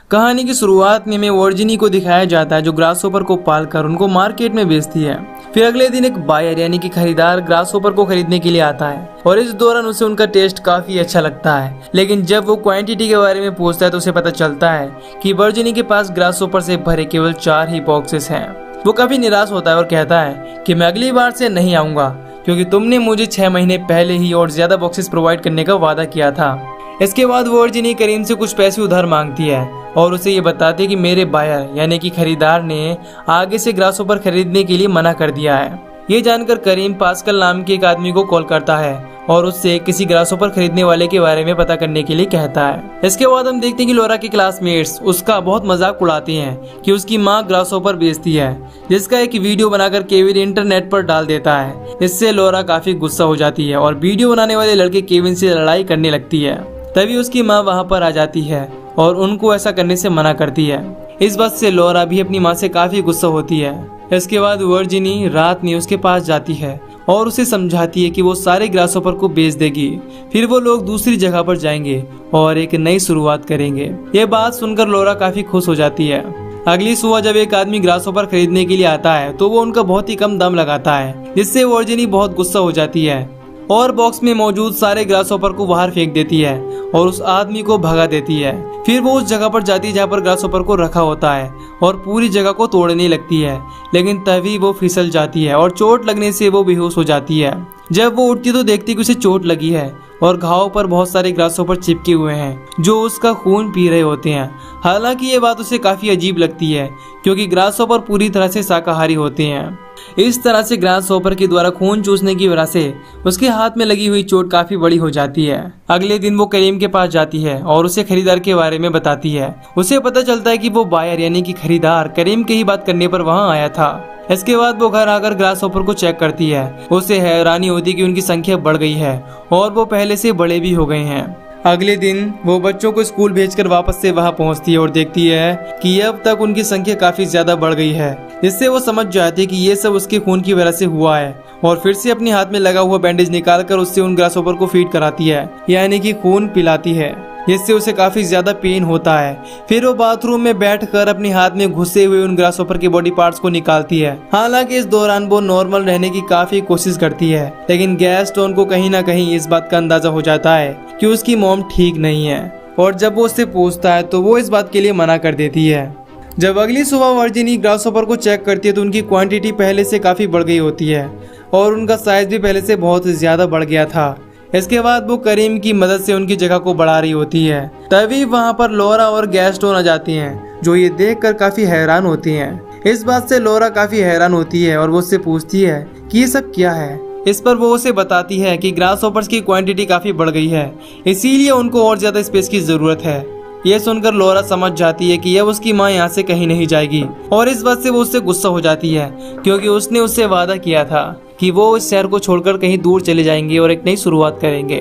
कहानी की शुरुआत में वर्जिनी को दिखाया जाता है जो ग्रासहोपर को पालकर उनको मार्केट में बेचती है। फिर अगले दिन एक बायर यानी कि खरीदार ग्रासहोपर को खरीदने के लिए आता है और इस दौरान उसे उनका टेस्ट काफी अच्छा लगता है। लेकिन जब वो क्वांटिटी के बारे में पूछता है तो उसे पता चलता है कि वर्जिनी के पास ग्रासहोपर से भरे केवल 4 ही बॉक्सेस हैं। वो काफी निराश होता है और कहता है कि मैं अगली बार से नहीं आऊंगा क्योंकि तुमने मुझे 6 महीने पहले ही और ज्यादा बॉक्सेस प्रोवाइड करने का वादा किया था। इसके बाद वर्जिनी करीम से कुछ पैसे उधार मांगती है और उसे ये बताती है कि मेरे बायर यानी कि खरीदार ने आगे से ग्रासहोपर खरीदने के लिए मना कर दिया है। ये जानकर करीम पास्कल नाम के एक आदमी को कॉल करता है और उससे किसी ग्रासहोपर खरीदने वाले के बारे में पता करने के लिए कहता है। इसके बाद हम देखते हैं कि लोरा के क्लासमेट्स उसका बहुत मजाक उड़ाते हैं कि उसकी माँ ग्रासहोपर बेचती है, जिसका एक वीडियो बनाकर केविन इंटरनेट पर डाल देता है। इससे लोरा काफी गुस्सा हो जाती है और वीडियो बनाने वाले लड़के केविन से लड़ाई करने लगती है। तभी उसकी माँ वहाँ पर आ जाती है और उनको ऐसा करने से मना करती है। इस बात से लोरा भी अपनी माँ से काफी गुस्सा होती है। इसके बाद वर्जिनी रात में उसके पास जाती है और उसे समझाती है कि वो सारे ग्रासहोपर को बेच देगी। फिर वो लोग दूसरी जगह पर जाएंगे और एक नई शुरुआत करेंगे। ये बात सुनकर लोरा काफी खुश हो जाती है। अगली सुबह जब एक आदमी ग्रासहोपर खरीदने के लिए आता है तो वो उनका बहुत ही कम दाम लगाता है, जिससे वर्जिनी बहुत गुस्सा हो जाती है और बॉक्स में मौजूद सारे ग्रासहोपर को बाहर फेंक देती है और उस आदमी को भगा देती है। फिर वो उस जगह पर जाती है जहाँ पर ग्रासहोपर को रखा होता है और पूरी जगह को तोड़ने लगती है। लेकिन तभी वो फिसल जाती है और चोट लगने से वो बेहोश हो जाती है। जब वो उठती तो देखती कि उसे चोट लगी है और घाव पर बहुत सारे ग्रासहोपर चिपके हुए हैं जो उसका खून पी रहे होते हैं। हालांकि ये बात उसे काफी अजीब लगती है क्योंकि ग्रासहोपर पूरी तरह से शाकाहारी होते हैं। इस तरह से ग्रासहोपर के द्वारा खून चूसने की वजह से उसके हाथ में लगी हुई चोट काफी बड़ी हो जाती है। अगले दिन वो करीम के पास जाती है और उसे खरीदार के बारे में बताती है। उसे पता चलता है कि वो बायर यानी कि खरीदार करीम की ही बात करने पर वहाँ आया था। इसके बाद वो घर आकर ग्रासहोपर को चेक करती है। उसे हैरानी होती है कि उनकी संख्या बढ़ गई है और वो पहले से बड़े भी हो गए हैं। अगले दिन वो बच्चों को स्कूल भेजकर वापस से वहां पहुंचती है और देखती है कि अब तक उनकी संख्या काफी ज्यादा बढ़ गई है, जिससे वो समझ जाती है कि ये सब उसके खून की वजह से हुआ है और फिर से अपने हाथ में लगा हुआ बैंडेज निकालकर उससे उन ग्रासहोपर को फीड कराती है यानी कि खून पिलाती है, जिससे उसे काफी ज्यादा पेन होता है। फिर वो बाथरूम में बैठकर अपने हाथ में घुसे हुए उन ग्रासहोपर के बॉडी पार्ट्स को निकालती है। हालांकि इस दौरान वो नॉर्मल रहने की काफी कोशिश करती है, लेकिन गैस्टोन को कहीं ना कहीं इस बात का अंदाजा हो जाता है कि उसकी मॉम ठीक नहीं है और जब वो उससे पूछता है तो वो इस बात के लिए मना कर देती है। जब अगली सुबह वर्जिनी ग्रासहोपर को चेक करती है तो उनकी क्वांटिटी पहले से काफी बढ़ गई होती है और उनका साइज भी पहले से बहुत ज्यादा बढ़ गया था। इसके बाद वो करीम की मदद से उनकी जगह को बढ़ा रही होती है। तभी वहाँ पर लोरा और गैस्टोन आ जाती हैं, जो ये देखकर काफी हैरान होती हैं। इस बात से लोरा काफी हैरान होती है और वो उससे पूछती है कि ये सब क्या है। इस पर वो उसे बताती है कि ग्रासहोपर्स की क्वांटिटी काफी बढ़ गई है, इसीलिए उनको और ज्यादा स्पेस की जरूरत है। ये सुनकर लोरा समझ जाती है कि अब उसकी माँ यहाँ से कहीं नहीं जाएगी और इस बात से वो उससे गुस्सा हो जाती है क्योंकि उसने उससे वादा किया था कि वो इस शहर को छोड़कर कहीं दूर चले जाएंगे और एक नई शुरुआत करेंगे।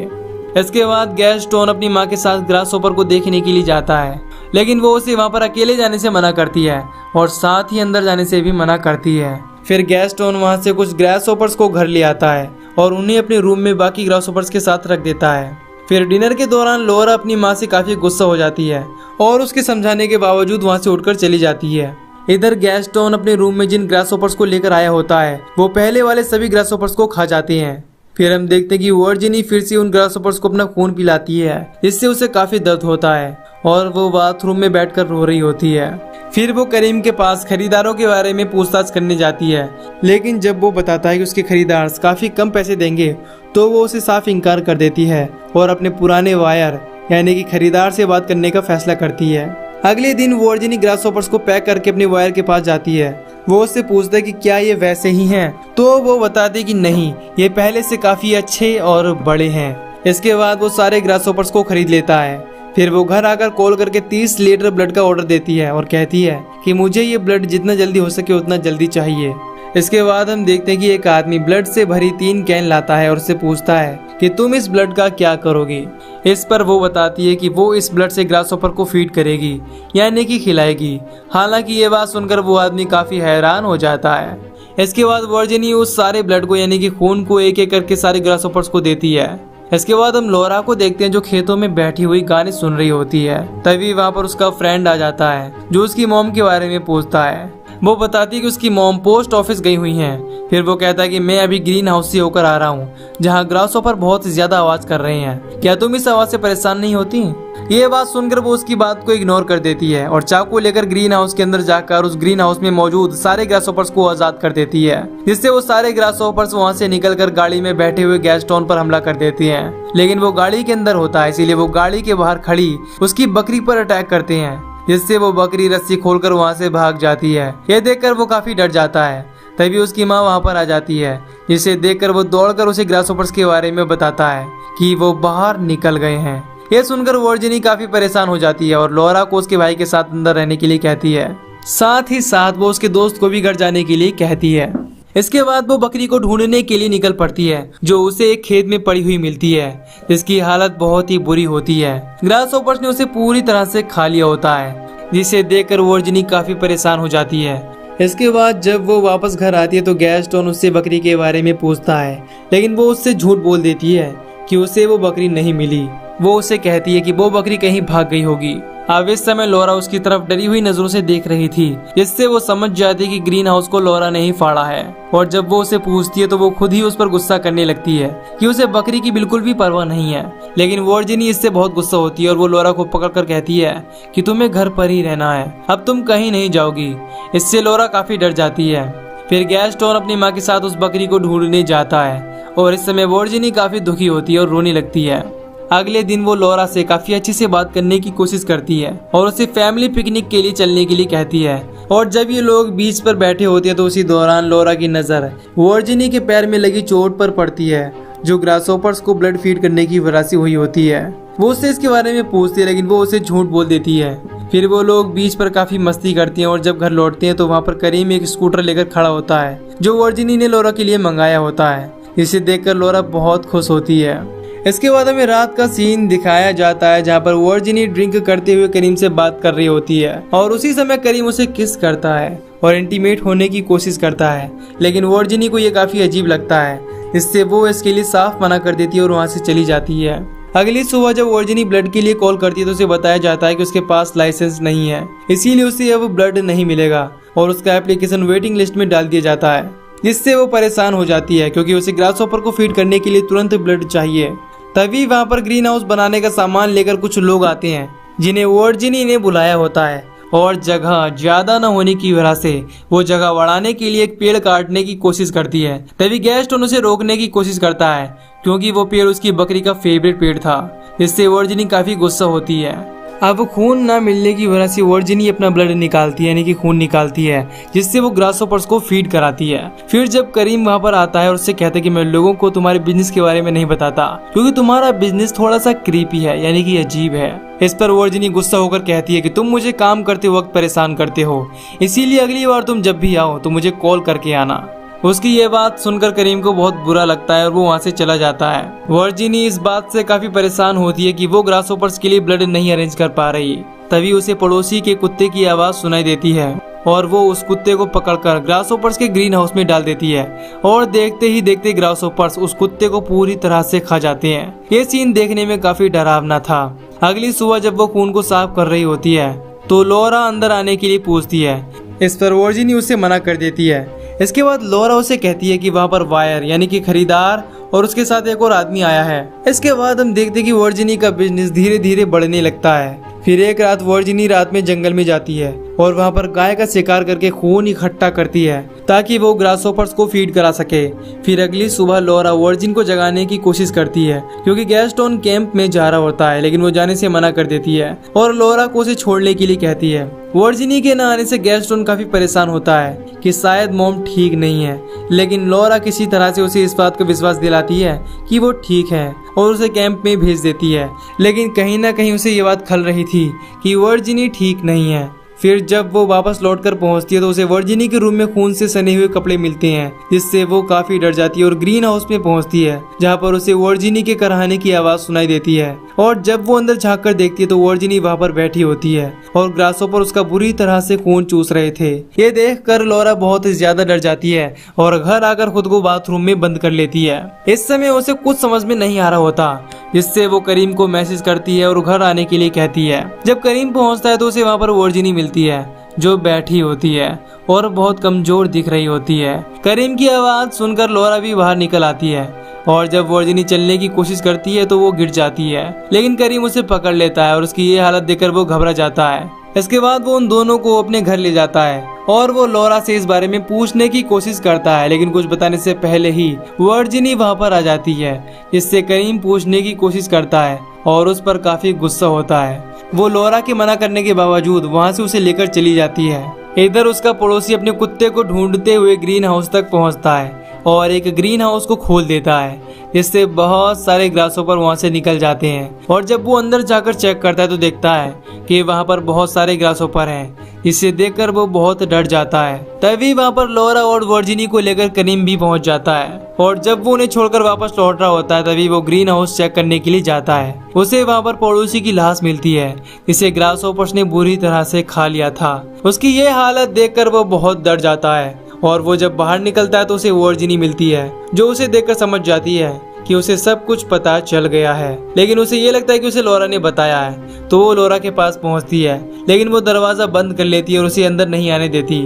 इसके बाद गैस्टोन अपनी माँ के साथ ग्रासहोपर को देखने के लिए जाता है, लेकिन वो उसे वहाँ पर अकेले जाने से मना करती है और साथ ही अंदर जाने से भी मना करती है। फिर गैस्टोन वहाँ से कुछ ग्रासहोपर्स को घर ले आता है और उन्हें अपने रूम में बाकी ग्रासहोपर्स के साथ रख देता है। फिर डिनर के दौरान लोरा अपनी माँ से काफी गुस्सा हो जाती है और उसके समझाने के बावजूद वहाँ से उठकर चली जाती है। इधर गैस्टोन अपने रूम में जिन ग्रासहोपर्स को लेकर आया होता है वो पहले वाले सभी ग्रासहोपर्स को खा जाते हैं। फिर हम देखते हैं कि वर्जिनी फिर से उन ग्रासहोपर्स को अपना खून पिलाती है, जिससे उसे काफी दर्द होता है और वो बाथरूम में बैठकर रो रही होती है। फिर वो करीम के पास खरीदारों के बारे में पूछताछ करने जाती है, लेकिन जब वो बताता है कि उसके खरीदार काफी कम पैसे देंगे तो वो उसे साफ इनकार कर देती है और अपने पुराने वायर यानी कि खरीदार से बात करने का फैसला करती है। अगले दिन वर्जिनी ग्रासहोपर्स को पैक करके अपने वायर के पास जाती है। वो उससे पूछता है कि क्या ये वैसे ही हैं, तो वो बताती कि नहीं, ये पहले से काफी अच्छे और बड़े हैं। इसके बाद वो सारे ग्रासहोपर्स को खरीद लेता है। फिर वो घर आकर कॉल करके 30 लीटर ब्लड का ऑर्डर देती है और कहती है कि मुझे ये ब्लड जितना जल्दी हो सके उतना जल्दी चाहिए। इसके बाद हम देखते हैं कि एक आदमी ब्लड से भरी 3 कैन लाता है और उससे पूछता है कि तुम इस ब्लड का क्या करोगी। इस पर वो बताती है कि वो इस ब्लड से ग्रासहोपर को फीड करेगी यानी कि खिलाएगी। हालांकि ये बात सुनकर वो आदमी काफी हैरान हो जाता है। इसके बाद वर्जिनी उस सारे ब्लड को यानी कि खून को एक एक करके सारे ग्रासहोपर्स को देती है। इसके बाद हम लोरा को देखते हैं जो खेतों में बैठी हुई गाने सुन रही होती है। तभी वहाँ पर उसका फ्रेंड आ जाता है जो उसकी मॉम के बारे में पूछता है। वो बताती है कि उसकी मॉम पोस्ट ऑफिस गई हुई हैं। फिर वो कहता है कि मैं अभी ग्रीन हाउस से होकर आ रहा हूँ जहाँ ग्रासहॉपर बहुत ज्यादा आवाज कर रहे हैं, क्या तुम इस आवाज से परेशान नहीं होती? ये बात सुनकर वो उसकी बात को इग्नोर कर देती है और चाकू लेकर ग्रीन हाउस के अंदर जाकर उस ग्रीन हाउस में मौजूद सारे ग्रासहॉपर्स को आजाद कर देती है, जिससे वो सारे ग्रासहॉपर्स वहाँ से निकलकर गाड़ी में बैठे हुए गैस्टोन पर हमला कर देती हैं। लेकिन वो गाड़ी के अंदर होता है, इसीलिए वो गाड़ी के बाहर खड़ी उसकी बकरी पर अटैक करते हैं, जिससे वो बकरी रस्सी खोलकर वहाँ से भाग जाती है। ये देखकर वो काफी डर जाता है। तभी उसकी माँ वहाँ पर आ जाती है, जिसे देखकर वो दौड़कर उसे ग्रासहॉपर्स के बारे में बताता है कि वो बाहर निकल गए हैं। ये सुनकर वर्जिनी काफी परेशान हो जाती है और लोरा को उसके भाई के साथ अंदर रहने के लिए कहती है। साथ ही साथ वो उसके दोस्त को भी घर जाने के लिए कहती है। इसके बाद वो बकरी को ढूंढने के लिए निकल पड़ती है, जो उसे एक खेत में पड़ी हुई मिलती है, जिसकी हालत बहुत ही बुरी होती है। ग्रासहॉपर्स ने उसे पूरी तरह से खा लिया होता है, जिसे देखकर वर्जिनी काफी परेशान हो जाती है। इसके बाद जब वो वापस घर आती है तो गैस्टोन उससे बकरी के बारे में पूछता है, लेकिन वो उससे झूठ बोल देती है कि उसे वो बकरी नहीं मिली। वो उसे कहती है कि वो बकरी कहीं भाग गई होगी। अब इस समय लोरा उसकी तरफ डरी हुई नजरों से देख रही थी, जिससे वो समझ जाती कि ग्रीन हाउस को लोरा ने ही फाड़ा है। और जब वो उसे पूछती है तो वो खुद ही उस पर गुस्सा करने लगती है कि उसे बकरी की बिल्कुल भी परवाह नहीं है। लेकिन वर्जिनी इससे बहुत गुस्सा होती है और वो लोरा को पकड़कर कहती है कि तुम्हें घर पर ही रहना है, अब तुम कहीं नहीं जाओगी। इससे लोरा काफी डर जाती है। फिर गैस्टोन अपनी माँ के साथ उस बकरी को ढूंढने जाता है और इस समय वर्जिनी काफी दुखी होती है और रोने लगती है। अगले दिन वो लोरा से काफी अच्छे से बात करने की कोशिश करती है और उसे फैमिली पिकनिक के लिए चलने के लिए कहती है। और जब ये लोग बीच पर बैठे होते हैं तो उसी दौरान लोरा की नजर वर्जिनी के पैर में लगी चोट पर पड़ती है, जो ग्रासहॉपर्स को ब्लड फीड करने की वजह से हुई होती है। वो उससे इसके बारे में पूछती है, लेकिन वो उसे झूठ बोल देती है। फिर वो लोग बीच पर काफी मस्ती करती हैं और जब घर लौटते हैं तो वहाँ पर करीम एक स्कूटर लेकर खड़ा होता है, जो वर्जिनी ने लोरा के लिए मंगाया होता है। इसे देखकर लोरा बहुत खुश होती है। इसके बाद हमें रात का सीन दिखाया जाता है, जहाँ पर वर्जिनी ड्रिंक करते हुए करीम से बात कर रही होती है और उसी समय करीम उसे किस करता है और इंटीमेट होने की कोशिश करता है। लेकिन वर्जिनी को ये काफी अजीब लगता है, इससे वो इसके लिए साफ मना कर देती है और वहाँ से चली जाती है। अगली सुबह जब वर्जिनी ब्लड के लिए कॉल करती है तो उसे बताया जाता है कि उसके पास लाइसेंस नहीं है, इसीलिए उसे अब ब्लड नहीं मिलेगा और उसका एप्लीकेशन वेटिंग लिस्ट में डाल दिया जाता है, जिससे वो परेशान हो जाती है क्योंकि उसे ग्रासहॉपर को फीड करने के लिए तुरंत ब्लड चाहिए। तभी वहाँ पर ग्रीन हाउस बनाने का सामान लेकर कुछ लोग आते हैं, जिन्हें वर्जिनी ने बुलाया होता है और जगह ज्यादा न होने की वजह से वो जगह बढ़ाने के लिए एक पेड़ काटने की कोशिश करती है। तभी गैस्टोन उसे रोकने की कोशिश करता है क्योंकि वो पेड़ उसकी बकरी का फेवरेट पेड़ था, जिससे वर्जिनी काफी गुस्सा होती है। अब खून ना मिलने की वजह से वर्जिनी अपना ब्लड निकालती है, यानी कि खून निकालती है, जिससे वो ग्रासहॉपर्स को फीड कराती है। फिर जब करीम वहाँ पर आता है और उससे कहता है कि मैं लोगों को तुम्हारे बिजनेस के बारे में नहीं बताता क्योंकि तुम्हारा बिजनेस थोड़ा सा क्रीपी है, यानी कि अजीब है। इस पर वर्जिनी गुस्सा होकर कहती है कि तुम मुझे काम करते वक्त परेशान करते हो, इसीलिए अगली बार तुम जब भी आओ तो मुझे कॉल करके आना। उसकी ये बात सुनकर करीम को बहुत बुरा लगता है और वो वहाँ से चला जाता है। वर्जिनी इस बात से काफी परेशान होती है कि वो ग्रासहॉपर्स के लिए ब्लड नहीं अरेंज कर पा रही। तभी उसे पड़ोसी के कुत्ते की आवाज सुनाई देती है और वो उस कुत्ते को पकड़कर ग्रासहॉपर्स के ग्रीन हाउस में डाल देती है और देखते ही देखते ग्रासहॉपर्स उस कुत्ते को पूरी तरह से खा जाते हैं। ये सीन देखने में काफी डरावना था। अगली सुबह जब वो खून को साफ कर रही होती है तो लोरा अंदर आने के लिए पूछती है। इस पर वर्जिनी उसे मना कर देती है। इसके बाद लोरा उसे कहती है कि वहाँ पर वायर यानी कि खरीदार और उसके साथ एक और आदमी आया है। इसके बाद हम देखते कि वर्जिनी का बिजनेस धीरे धीरे बढ़ने लगता है। फिर एक रात वर्जिनी रात में जंगल में जाती है और वहाँ पर गाय का शिकार करके खून इकट्ठा करती है ताकि वो ग्रासहॉपर्स को फीड करा सके। फिर अगली सुबह लोरा वर्जिन को जगाने की कोशिश करती है क्योंकि गैस्टोन कैंप में जा रहा होता है, लेकिन वो जाने से मना कर देती है और लोरा को उसे छोड़ने के लिए कहती है। वर्जिनी के न आने से गैस्टोन काफी परेशान होता है कि शायद मॉम ठीक नहीं है, लेकिन लोरा किसी तरह से उसे इस बात का विश्वास दिलाती है कि वो ठीक है और उसे कैंप में भेज देती है। लेकिन कहीं ना कहीं उसे ये बात खल रही थी कि वर्जिनी ठीक नहीं है। फिर जब वो वापस लौटकर पहुंचती है तो उसे वर्जिनी के रूम में खून से सने हुए कपड़े मिलते हैं, जिससे वो काफी डर जाती है और ग्रीन हाउस में पहुंचती है, जहां पर उसे वर्जिनी के कराहने की आवाज सुनाई देती है। और जब वो अंदर झांक कर देखती है तो वर्जिनी वहां पर बैठी होती है और ग्रासहोपर उसका बुरी तरह से खून चूस रहे थे। ये देखकर लॉरा बहुत ही ज्यादा डर जाती है और घर आकर खुद को बाथरूम में बंद कर लेती है। इस समय उसे कुछ समझ में नहीं आ रहा होता, जिससे वो करीम को मैसेज करती है और घर आने के लिए कहती है। जब करीम पहुंचता है तो उसे वहां पर वर्जिनी मिलती है, जो बैठी होती है और बहुत कमजोर दिख रही होती है। करीम की आवाज सुनकर लॉरा भी बाहर निकल आती है और जब वर्जिनी चलने की कोशिश करती है तो वो गिर जाती है, लेकिन करीम उसे पकड़ लेता है और उसकी ये हालत देखकर वो घबरा जाता है। इसके बाद वो उन दोनों को अपने घर ले जाता है और वो लॉरा से इस बारे में पूछने की कोशिश करता है, लेकिन कुछ बताने से पहले ही वर्जिनी वहां पर आ जाती है, जिससे करीम पूछने की कोशिश करता है और उस पर काफी गुस्सा होता है। वो लॉरा के मना करने के बावजूद वहां से उसे लेकर चली जाती है। इधर उसका पड़ोसी अपने कुत्ते को ढूंढते हुए ग्रीन हाउस तक पहुंचता है और एक ग्रीन हाउस को खोल देता है, जिससे बहुत सारे ग्रासहोपर वहां से निकल जाते हैं। और जब वो अंदर जाकर चेक करता है तो देखता है कि वहां पर बहुत सारे ग्रासहोपर हैं, जिसे देखकर वो बहुत डर जाता है। तभी वहां पर लॉरा और वर्जिनी को लेकर करीम भी पहुंच जाता है और जब वो उन्हें छोड़कर वापस लौट रहा होता है तभी वो ग्रीन हाउस चेक करने के लिए जाता है। उसे वहां पर पड़ोसी की लाश मिलती है, जिसे ग्रासहोपर्स ने बुरी तरह से खा लिया था। उसकी ये हालत देखकर वो बहुत डर जाता है और वो जब बाहर निकलता है तो उसे वर्जिनी मिलती है, जो उसे देखकर समझ जाती है कि उसे सब कुछ पता चल गया है। लेकिन उसे ये लगता है कि उसे लॉरा ने बताया है, तो वो लॉरा के पास पहुंचती है, लेकिन वो दरवाजा बंद कर लेती है और उसे अंदर नहीं आने देती।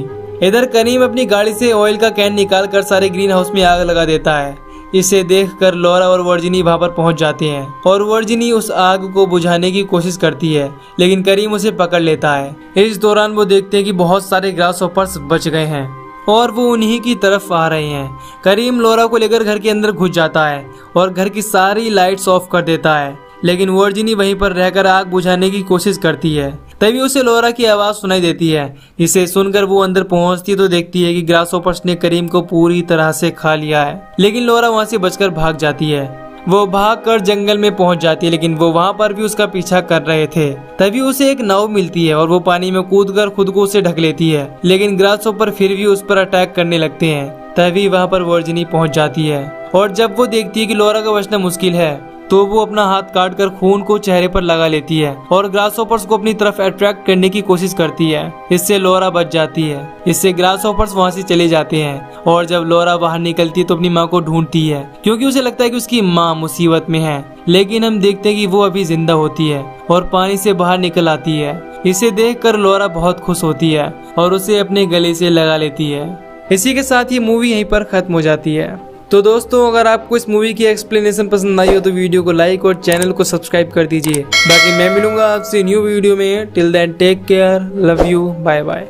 इधर करीम अपनी गाड़ी से ऑयल का कैन निकाल कर सारे ग्रीन हाउस में आग लगा देता है। इसे देखकर लॉरा और वर्जिनी वहां पर पहुंच जाते हैं और वर्जिनी उस आग को बुझाने की कोशिश करती है, लेकिन करीम उसे पकड़ लेता है। इस दौरान वो देखते हैं कि बहुत सारे ग्रासहोपर्स बच गए हैं और वो उन्हीं की तरफ आ रहे हैं। करीम लॉरा को लेकर घर के अंदर घुस जाता है और घर की सारी लाइट्स ऑफ कर देता है, लेकिन वर्जिनी वहीं पर रहकर आग बुझाने की कोशिश करती है। तभी उसे लॉरा की आवाज सुनाई देती है। इसे सुनकर वो अंदर पहुंचती तो देखती है कि ग्रासहोपर्स ने करीम को पूरी तरह से खा लिया है, लेकिन लॉरा वहां से बचकर भाग जाती है। वो भागकर जंगल में पहुंच जाती है, लेकिन वो वहां पर भी उसका पीछा कर रहे थे। तभी उसे एक नाव मिलती है और वो पानी में कूदकर खुद को उसे ढक लेती है, लेकिन ग्रासहोपर फिर भी उस पर अटैक करने लगते हैं। तभी वहां पर वर्जिनी पहुंच जाती है और जब वो देखती है कि लॉरा का बचना मुश्किल है तो वो अपना हाथ काट कर खून को चेहरे पर लगा लेती है और ग्रासहोपर्स को अपनी तरफ अट्रैक्ट करने की कोशिश करती है। इससे लॉरा बच जाती है। इससे ग्रासहोपर्स वहां से चले जाते हैं और जब लॉरा बाहर निकलती है तो अपनी माँ को ढूंढती है, क्योंकि उसे लगता है कि उसकी माँ मुसीबत में है। लेकिन हम देखते हैं कि वो अभी जिंदा होती है और पानी से बाहर निकल आती है। इसे देखकर लॉरा बहुत खुश होती है और उसे अपने गले से लगा लेती है। इसी के साथ ये मूवी यहीं पर खत्म हो जाती है। तो दोस्तों, अगर आपको इस मूवी की एक्सप्लेनेशन पसंद आई हो तो वीडियो को लाइक और चैनल को सब्सक्राइब कर दीजिए। बाकी मैं मिलूंगा आपसे न्यू वीडियो में। Till then take care, love you, bye bye.